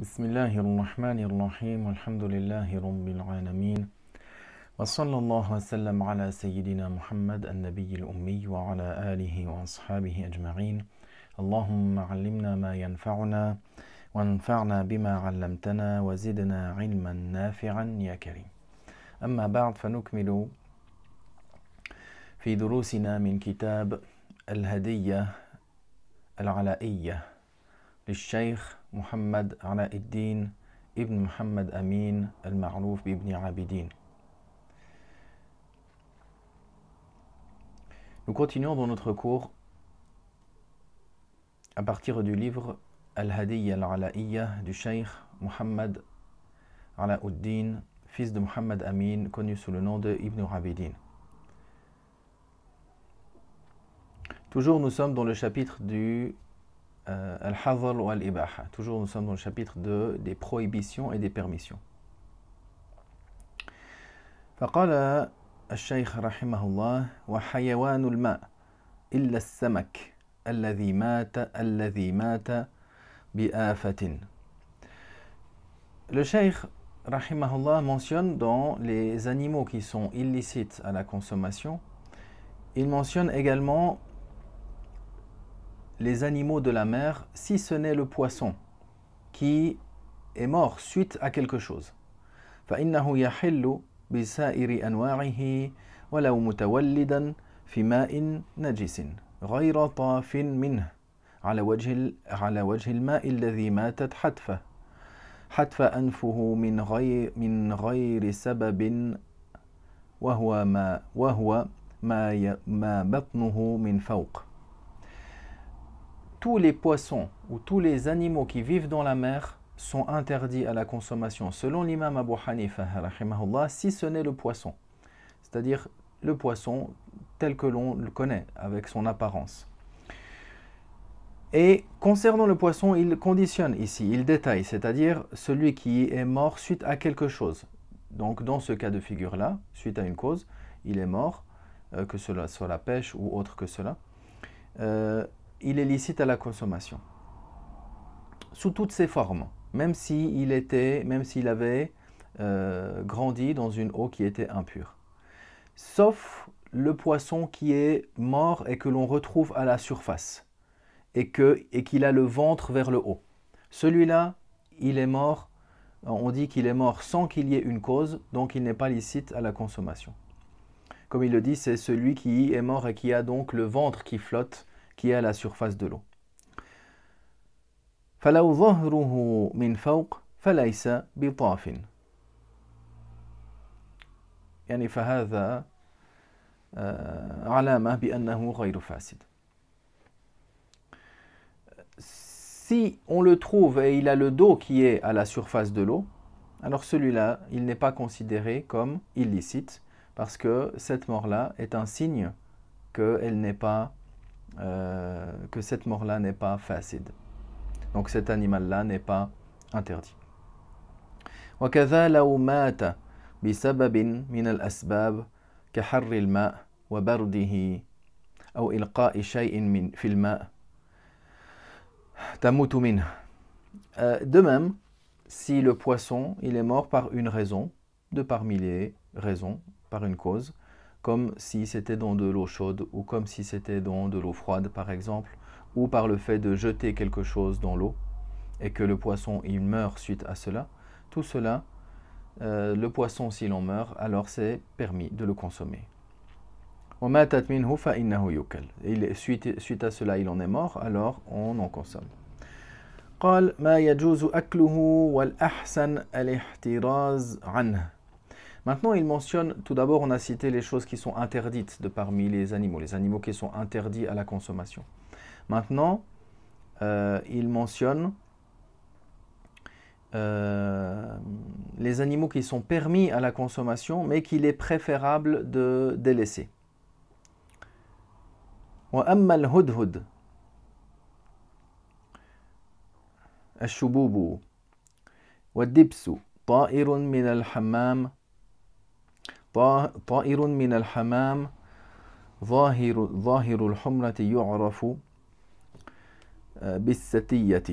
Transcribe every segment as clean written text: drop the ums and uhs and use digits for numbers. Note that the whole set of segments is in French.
بسم الله الرحمن الرحيم والحمد لله رب العالمين وصلى الله وسلم على سيدنا محمد النبي الأمي وعلى آله وأصحابه أجمعين. اللهم علمنا ما ينفعنا وانفعنا بما علمتنا وزدنا علما نافعا يا كريم. أما بعد فنكمل في دروسنا من كتاب الهدية العلائية للشيخ محمد علاء الدين ابن محمد أمين المعروف بابن عابدين. Nous continuons dans notre cours à partir du livre Al-Hadiyya al-Ala'iyya du Cheikh Muhammad Alauddin, fils de Muhammad Amin, connu sous le nom de Ibn Abidin. Toujours nous sommes dans le chapitre du Al-Hadhr wa al-Ibaha. Toujours nous sommes dans le chapitre des prohibitions et des permissions. فقال الشيخ رحمه الله وحيوان الماء إلا السمك الذي مات بآفة. Le Cheikh rahimahullah mentionne dans les animaux qui sont illicites à la consommation, il mentionne également les animaux de la mer, si ce n'est le poisson qui est mort suite à quelque chose. فإنه يحل بسائر أنواعه ولو متولدا في ماء نجس غير طاف منه على وجه الماء الذي ماتت حتف أنفه من غير سبب وهو ما بطنه من فوق. Tous les poissons ou tous les animaux qui vivent dans la mer sont interdits à la consommation, selon l'imam Abu Hanifa, rahimahullah, si ce n'est le poisson. C'est-à-dire le poisson tel que l'on le connaît, avec son apparence. Et concernant le poisson, il conditionne ici, il détaille, c'est-à-dire celui qui est mort suite à quelque chose. Donc dans ce cas de figure-là, suite à une cause, il est mort, que cela soit la pêche ou autre que cela. Il est licite à la consommation, sous toutes ses formes, même s'il avait grandi dans une eau qui était impure. Sauf le poisson qui est mort et que l'on retrouve à la surface, et qu'il a le ventre vers le haut. Celui-là, il est mort, on dit qu'il est mort sans qu'il y ait une cause, donc il n'est pas licite à la consommation. Comme il le dit, c'est celui qui est mort et qui a donc le ventre qui flotte, qui est à la surface de l'eau. فلو ظهره من فوق فليس بطاف. يعني فهذا علامة بأنه غير فاسد. Si on le trouve et il a le dos qui est à la surface de l'eau, alors celui-là, il n'est pas considéré comme illicite parce que cette mort-là est un signe que cette mort-là n'est pas facide. Donc cet animal-là n'est pas interdit. وكذا لو مات بسبب من الأسباب كحر الماء وبرده أو إلقاء شيء في الماء تموت منه. De même, si le poisson il est mort par une raison, de parmi les raisons, par une cause, comme si c'était dans de l'eau chaude ou comme si c'était dans de l'eau froide par exemple, ou par le fait de jeter quelque chose dans l'eau et que le poisson il meurt suite à cela, tout cela, le poisson s'il en meurt, alors c'est permis de le consommer. Et suite à cela il en est mort, alors on en consomme. قال ما يجوز أكله والأحسن الاحتراز عنه. Maintenant, il mentionne, tout d'abord, on a cité les choses qui sont interdites de parmi les animaux qui sont interdits à la consommation. Maintenant, il mentionne les animaux qui sont permis à la consommation, mais qu'il est préférable de délaisser. وأما الهدهد الشبوب والدبس طائر من الحمام ظاهر الحمرة يعرف بالستية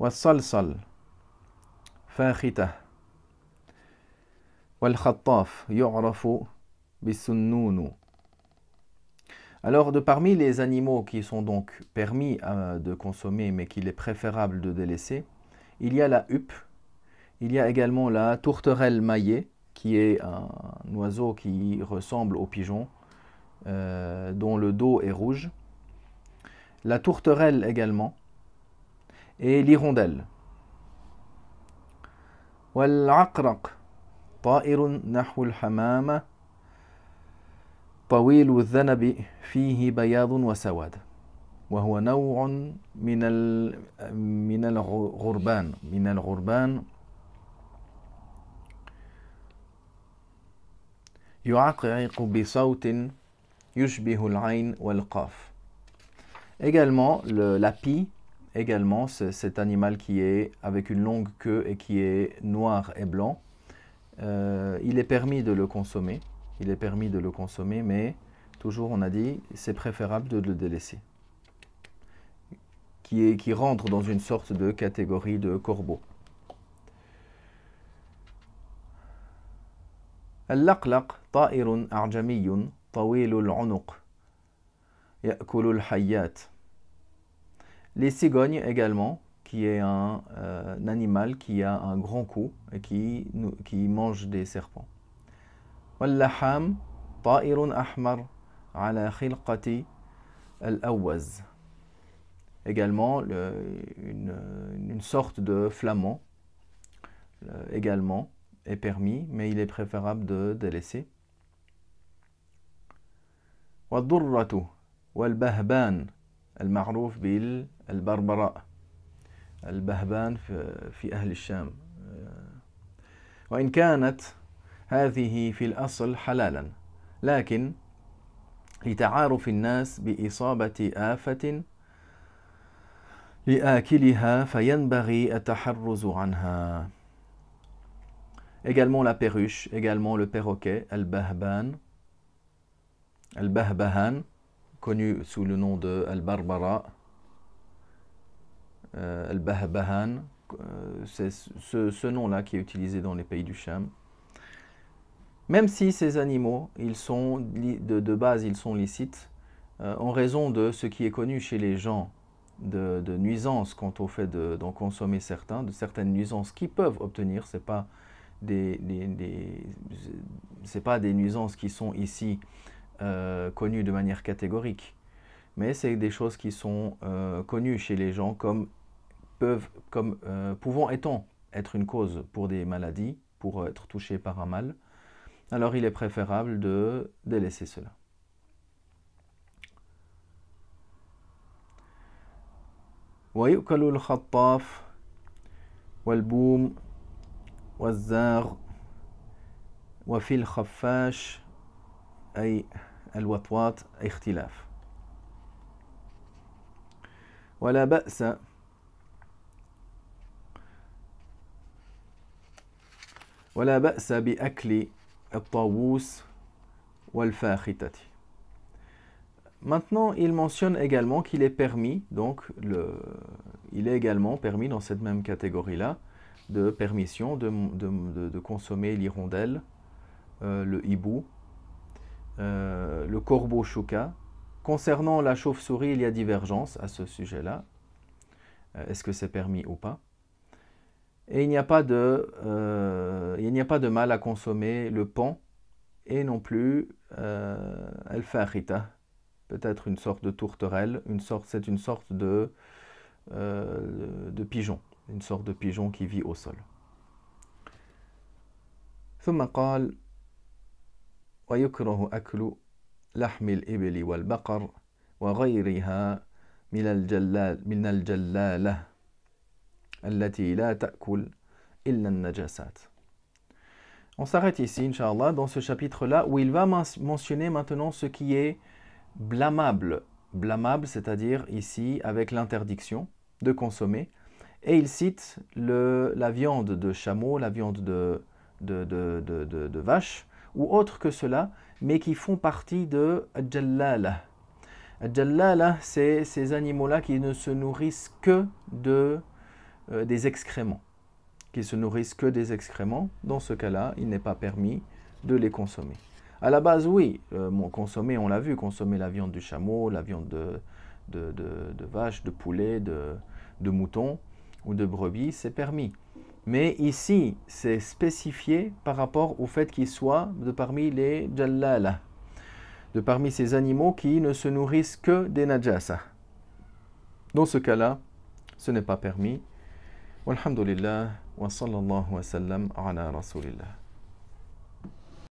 والصلصل فاخته والخطاف يعرف بالسنون. Alors, de parmi les animaux qui sont donc permis de consommer, mais qu'il est préférable de délaisser, il y a la huppe, il y a également la tourterelle maillée, qui est un oiseau qui ressemble au pigeon, dont le dos est rouge, la tourterelle également, et l'hirondelle. والعقرق طائر نحو الحمامة طويل الذنب فيه بياض وسواد وهو نوع من الغربان يعقعق بصوت يشبه العين والقاف. Également, la pie, également, c'est cet animal qui est avec une longue queue et qui est noir et blanc. Il est permis de le consommer. Il est permis de le consommer, mais toujours on a dit, c'est préférable de le délaisser. Qui rentre dans une sorte de catégorie de corbeau. اللقلق طائر أعجمي طويل العنق يأكل الحيات. Les cigognes également, qui est un animal qui a un grand cou et qui mange des serpents. واللحام طائر أحمر على خلقة الأوز. Également une sorte de flamand également est permis, mais il est préférable de délaisser. والضرة والبهبان المعروف بالبربراء. البهبان في أهل الشام. وإن كانت هذه في الأصل حلالا، لكن لتعارف الناس بإصابة آفة لآكلها فينبغي التحرز عنها. Également la perruche, également le perroquet, al-bahban, al-bahbahan, connu sous le nom de al-barbara, al-bahbahan, c'est ce nom-là qui est utilisé dans les pays du Cham. Même si ces animaux, ils sont de base, ils sont licites, en raison de ce qui est connu chez les gens de nuisances quant au fait d'en consommer certains, de certaines nuisances qu'ils peuvent obtenir, c'est pas des nuisances qui sont ici connues de manière catégorique, mais c'est des choses qui sont connues chez les gens comme pouvant être une cause pour des maladies, pour être touché par un mal. Alors il est préférable de délaisser cela. ويؤكل الخطاف والبوم والزاغ وفي الخفاش أي الوطواط اختلاف. ولا بأس بأكل الطاووس والفاختة. Maintenant, il mentionne également qu'il est permis, donc il est également permis dans cette même catégorie-là, de permission de consommer l'hirondelle, le hibou, le corbeau chouka. Concernant la chauve-souris, il y a divergence à ce sujet-là. Est-ce que c'est permis ou pas? Et il n'y a pas de mal à consommer le paon et non plus al-fakhita, peut-être une sorte de tourterelle, c'est une sorte de pigeon, une sorte de pigeon qui vit au sol. ثم قال ويكره أكل لحم الإبل والبقر وغيرها من الجلالة التي لا تأكل إلا النجاسات. On s'arrête ici, Inch'Allah, dans ce chapitre-là, où il va mentionner maintenant ce qui est blâmable. Blâmable, c'est-à-dire ici avec l'interdiction de consommer. Et il cite la viande de chameau, la viande de vache, ou autre que cela, mais qui font partie de Al-Jallala. Al-Jallala, c'est ces animaux-là qui ne se nourrissent que des excréments, qui se nourrissent que des excréments. Dans ce cas-là, il n'est pas permis de les consommer. À la base, oui, consommer, on l'a vu, consommer la viande du chameau, la viande de vache, de poulet, de mouton ou de brebis, c'est permis. Mais ici, c'est spécifié par rapport au fait qu'il soit de parmi les jallala, de parmi ces animaux qui ne se nourrissent que des najasa. Dans ce cas-là, ce n'est pas permis. Walhamdulillah, wa sallallahu wa sallam ala rasulillah.